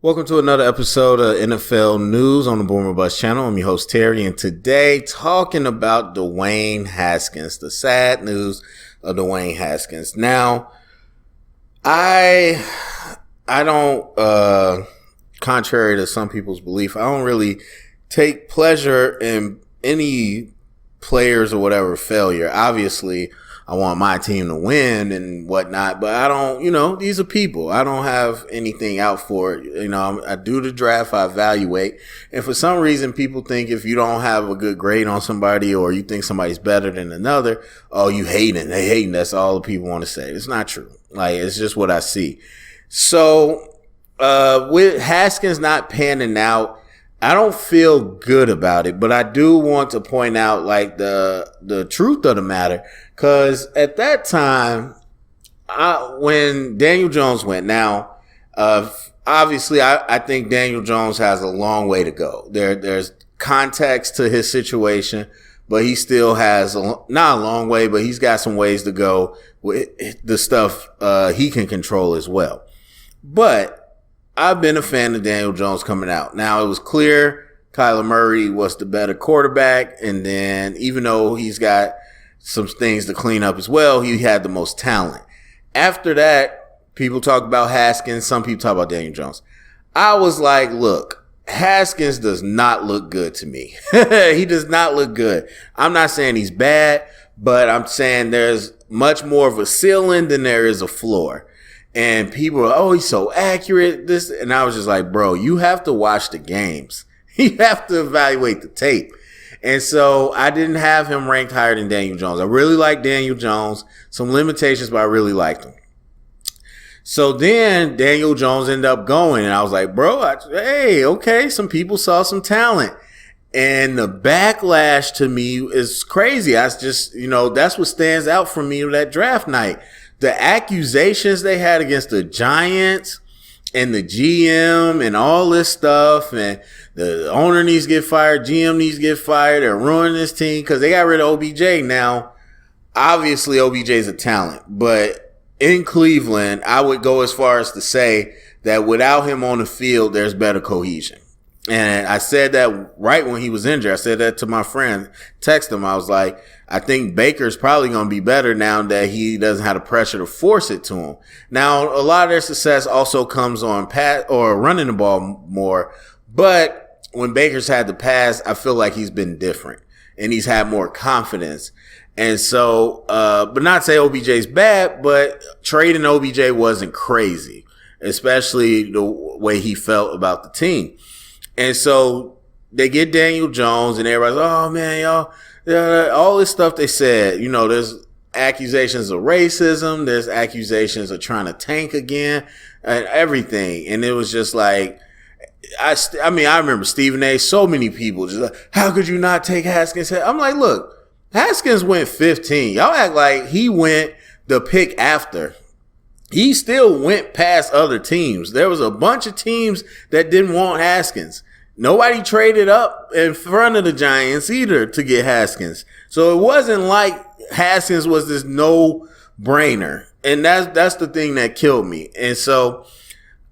Welcome to another episode of NFL News on the Boomer Bust channel. I'm your host, Terry, and today talking about Dwayne Haskins, the sad news of Dwayne Haskins. Now, I don't, contrary to some people's belief, I don't really take pleasure in any players or whatever failure. Obviously, I want my team to win and whatnot, but I don't, these are people. I don't have anything out for it. I do the draft, I evaluate. And for some reason, people think if you don't have a good grade on somebody or you think somebody's better than another, oh, you hating. They hating. That's all the people want to say. It's not true. It's just what I see. So, with Haskins not panning out, I don't feel good about it, but I do want to point out the truth of the matter. Cause at that time, when Daniel Jones went, now, obviously I think Daniel Jones has a long way to go. There's context to his situation, but he still has not a long way, but he's got some ways to go with the stuff, he can control as well. But I've been a fan of Daniel Jones coming out. Now, it was clear Kyler Murray was the better quarterback. And then even though he's got some things to clean up as well, he had the most talent. After that, people talk about Haskins. Some people talk about Daniel Jones. I was like, look, Haskins does not look good to me. He does not look good. I'm not saying he's bad, but I'm saying there's much more of a ceiling than there is a floor. And people are, oh, he's so accurate. And I was just like, bro, you have to watch the games. You have to evaluate the tape. And so I didn't have him ranked higher than Daniel Jones. I really like Daniel Jones. Some limitations, but I really liked him. So then Daniel Jones ended up going. And I was like, bro, hey, okay, some people saw some talent. And the backlash to me is crazy. I just, that's what stands out for me that draft night. The accusations they had against the Giants and the GM and all this stuff, and the owner needs to get fired, GM needs to get fired, they're ruining this team because they got rid of OBJ. Now, obviously OBJ is a talent, but in Cleveland, I would go as far as to say that without him on the field, there's better cohesion. And I said that right when he was injured. I said that to my friend, text him. I was like, I think Baker's probably going to be better now that he doesn't have the pressure to force it to him. Now, a lot of their success also comes on pass or running the ball more. But when Baker's had the pass, I feel like he's been different and he's had more confidence. And so, but not say OBJ's bad, but trading OBJ wasn't crazy, especially the way he felt about the team. And so they get Daniel Jones and everybody's, oh man, y'all, all this stuff they said, there's accusations of racism. There's accusations of trying to tank again and everything. And it was just like, I remember Stephen A, so many people just like, how could you not take Haskins? I'm like, look, Haskins went 15. Y'all act like he went the pick after. He still went past other teams. There was a bunch of teams that didn't want Haskins. Nobody traded up in front of the Giants either to get Haskins. So it wasn't like Haskins was this no-brainer. And that's the thing that killed me. And so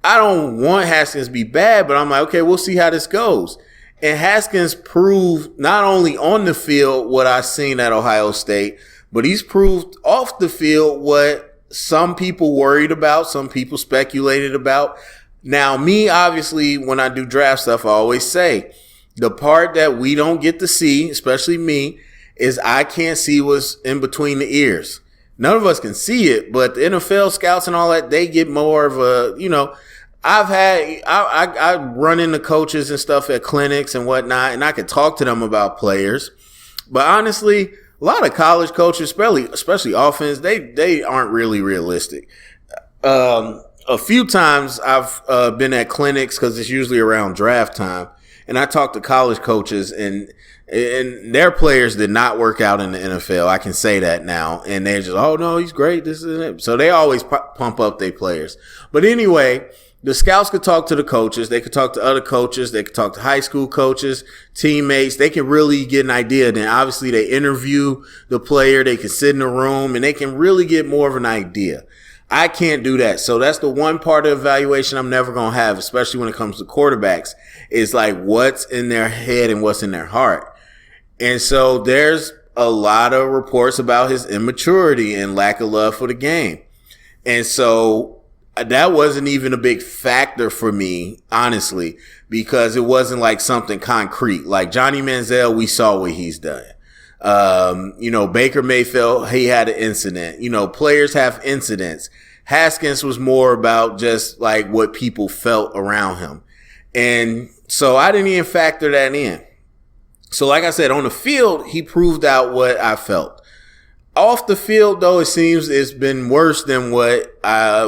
I don't want Haskins to be bad, but I'm like, okay, we'll see how this goes. And Haskins proved not only on the field what I seen at Ohio State, but he's proved off the field what some people worried about, some people speculated about. Now, me, obviously, when I do draft stuff, I always say the part that we don't get to see, especially me, is I can't see what's in between the ears. None of us can see it, but the NFL scouts and all that, they get more of a, I run into coaches and stuff at clinics and whatnot, and I can talk to them about players. But honestly, a lot of college coaches, especially offense, they aren't really realistic. A few times I've been at clinics because it's usually around draft time, and I talk to college coaches, and their players did not work out in the NFL. I can say that now, and they're just, oh no, he's great. This is it. So they always pump up their players. But anyway, the scouts could talk to the coaches. They could talk to other coaches. They could talk to high school coaches, teammates. They can really get an idea. Then obviously they interview the player. They can sit in a room and they can really get more of an idea. I can't do that. So that's the one part of evaluation I'm never going to have, especially when it comes to quarterbacks, is like what's in their head and what's in their heart. And so there's a lot of reports about his immaturity and lack of love for the game. And so that wasn't even a big factor for me, honestly, because it wasn't like something concrete. Like Johnny Manziel, we saw what he's done. Baker Mayfield, he had an incident. Players have incidents. Haskins was more about just like what people felt around him. And so I didn't even factor that in. So like I said, on the field, he proved out what I felt. Off the field, though, it seems it's been worse than what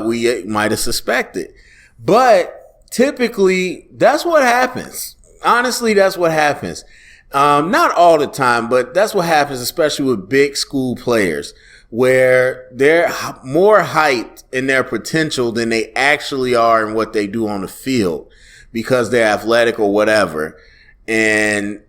we might have suspected. But typically, that's what happens. Honestly, that's what happens. Not all the time, but that's what happens, especially with big school players, where they're more hyped in their potential than they actually are in what they do on the field because they're athletic or whatever. And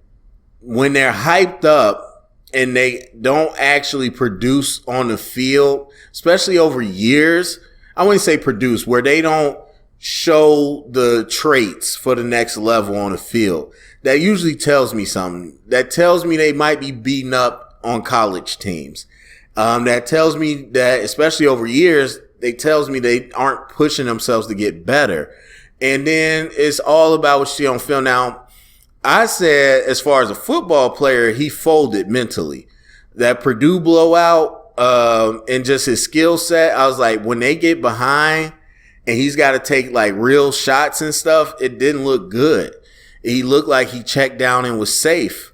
when they're hyped up and they don't actually produce on the field, especially over years, I wouldn't say produce, where they don't show the traits for the next level on the field, that usually tells me something. That tells me they might be beaten up on college teams. That tells me that, especially over years, they tells me they aren't pushing themselves to get better. And then it's all about what you see on film. Now, I said, as far as a football player, he folded mentally. That Purdue blowout, and just his skill set, I was like, when they get behind and he's got to take like real shots and stuff, it didn't look good. He looked like he checked down and was safe.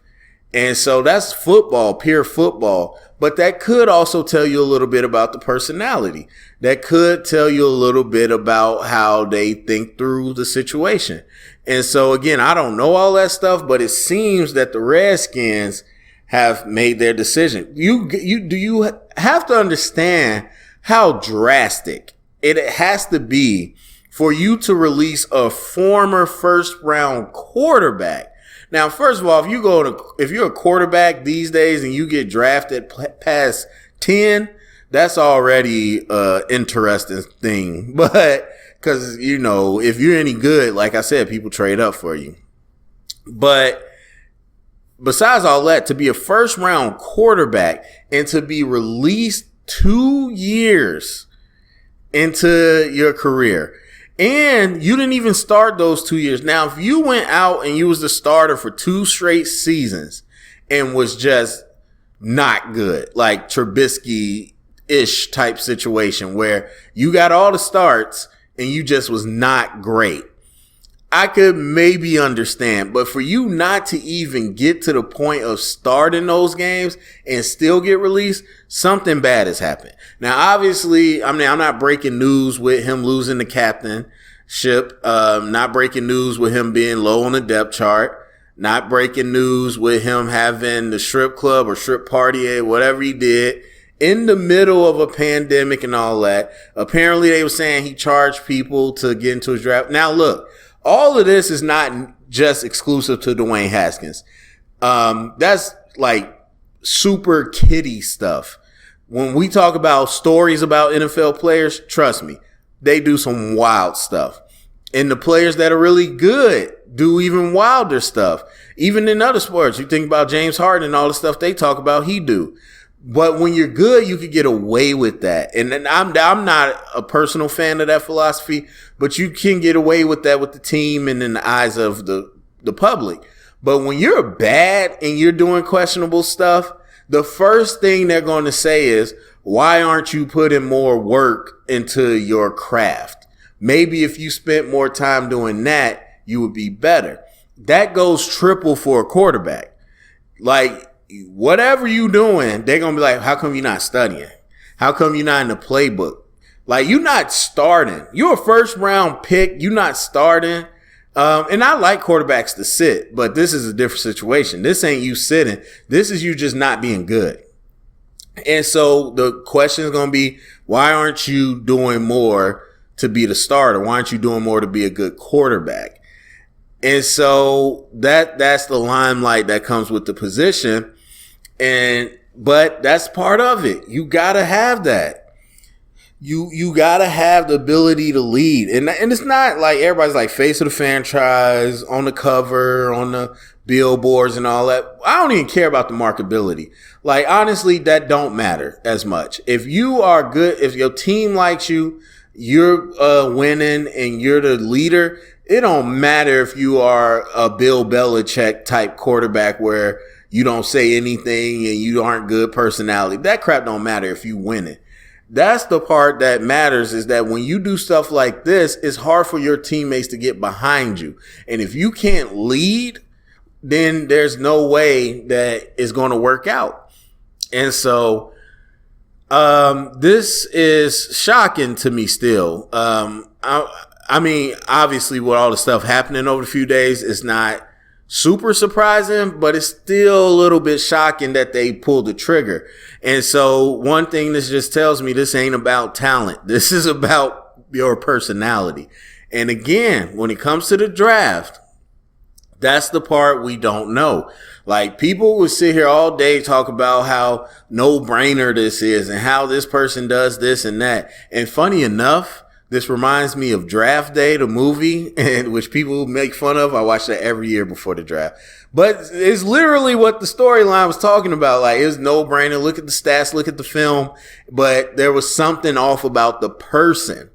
And so that's football, pure football. But that could also tell you a little bit about the personality. That could tell you a little bit about how they think through the situation. And so, again, I don't know all that stuff, but it seems that the Redskins have made their decision. You have to understand how drastic it has to be for you to release a former first-round quarterback. Now, first of all, if you're a quarterback these days and you get drafted past 10, that's already an interesting thing. But because, if you're any good, like I said, people trade up for you. But besides all that, to be a first-round quarterback and to be released 2 years into your career, and you didn't even start those 2 years. Now, if you went out and you was the starter for 2 straight seasons and was just not good, like Trubisky-ish type situation where you got all the starts and you just was not great, I could maybe understand. But for you not to even get to the point of starting those games and still get released, something bad has happened. Now, obviously, I'm not breaking news with him losing the captainship, not breaking news with him being low on the depth chart, not breaking news with him having the strip club or strip party, whatever he did, in the middle of a pandemic and all that. Apparently, they were saying he charged people to get into his draft. Now, look, all of this is not just exclusive to Dwayne Haskins. That's like super kiddie stuff. When we talk about stories about NFL players, trust me, they do some wild stuff. And the players that are really good do even wilder stuff. Even in other sports, you think about James Harden and all the stuff they talk about, he do. But when you're good, you can get away with that. And I'm not a personal fan of that philosophy, but you can get away with that with the team and in the eyes of the public. But when you're bad and you're doing questionable stuff, the first thing they're going to say is, why aren't you putting more work into your craft? Maybe if you spent more time doing that, you would be better. That goes triple for a quarterback. Like, whatever you doing, they're going to be like, how come you're not studying? How come you're not in the playbook? Like, you're not starting. You're a first round pick. You're not starting. And I like quarterbacks to sit, but this is a different situation. This ain't you sitting. This is you just not being good. And so the question is going to be, why aren't you doing more to be the starter? Why aren't you doing more to be a good quarterback? And so that's the limelight that comes with the position. But that's part of it. You got to have that. you gotta have the ability to lead, and it's not like everybody's like face of the franchise on the cover, on the billboards and all that. I don't even care about the marketability. Like, honestly, that don't matter as much. If you are good, if your team likes you, you're winning and you're the leader, it don't matter if you are a Bill Belichick type quarterback where you don't say anything and you aren't good personality. That crap don't matter if you win it. That's the part that matters, is that when you do stuff like this, it's hard for your teammates to get behind you. And if you can't lead, then there's no way that it's going to work out. And so this is shocking to me still. I mean, obviously with all the stuff happening over the few days, it's not super surprising, but it's still a little bit shocking that they pulled the trigger. And so one thing this just tells me, this ain't about talent. This is about your personality. And again, when it comes to the draft, that's the part we don't know. Like, people will sit here all day talk about how no-brainer this is and how this person does this and that. And funny enough, this reminds me of Draft Day, the movie, and which people make fun of. I watch that every year before the draft. But it's literally what the storyline was talking about. Like, it was no-brainer. Look at the stats, look at the film. But there was something off about the person.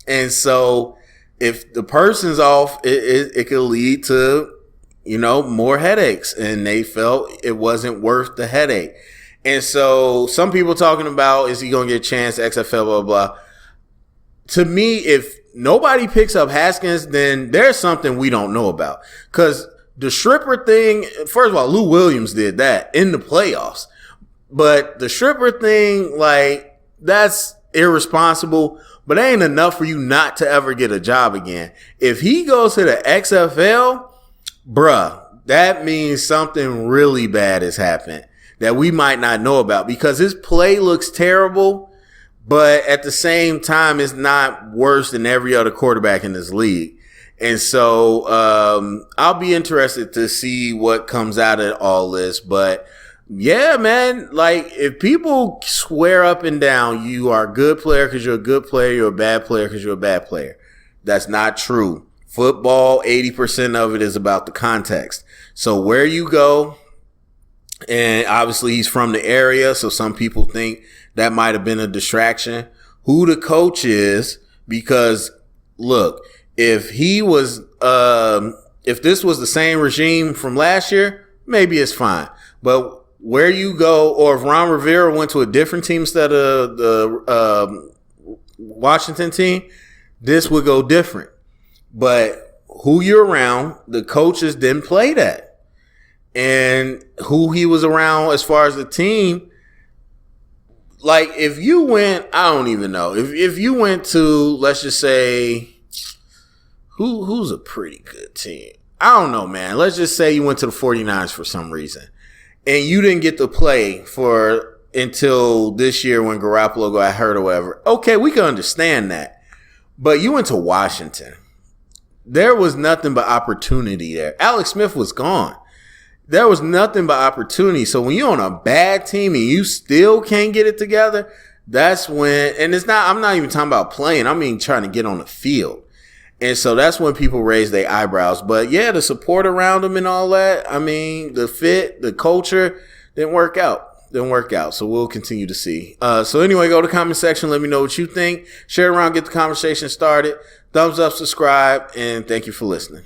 And so if the person's off, it could lead to, more headaches. And they felt it wasn't worth the headache. And so some people talking about, is he going to get a chance, XFL, blah, blah. To me, if nobody picks up Haskins, then there's something we don't know about. Because the Stripper thing, first of all, Lou Williams did that in the playoffs. But the Stripper thing, like, that's irresponsible. But it ain't enough for you not to ever get a job again. If he goes to the XFL, bruh, that means something really bad has happened that we might not know about. Because his play looks terrible. But at the same time, it's not worse than every other quarterback in this league. And so I'll be interested to see what comes out of all this. But yeah, man, like, if people swear up and down you are a good player because you're a good player, you're a bad player because you're a bad player, that's not true. Football, 80% of it is about the context. So where you go, and obviously he's from the area, so some people think that might have been a distraction. Who the coach is, because look, if he was, if this was the same regime from last year, maybe it's fine. But where you go, or if Ron Rivera went to a different team instead of the Washington team, this would go different. But who you're around, the coaches didn't play that. And who he was around as far as the team, like, if you went, I don't even know. If you went to, let's just say, who's a pretty good team? I don't know, man. Let's just say you went to the 49ers for some reason. And you didn't get to play until this year when Garoppolo got hurt or whatever. Okay, we can understand that. But you went to Washington. There was nothing but opportunity there. Alex Smith was gone. There was nothing but opportunity. So when you're on a bad team and you still can't get it together, that's when, and I'm not even talking about playing. I mean, trying to get on the field. And so that's when people raise their eyebrows. But yeah, the support around them and all that, I mean, the fit, the culture didn't work out. So we'll continue to see. So anyway, go to the comment section. Let me know what you think. Share it around, get the conversation started. Thumbs up, subscribe, and thank you for listening.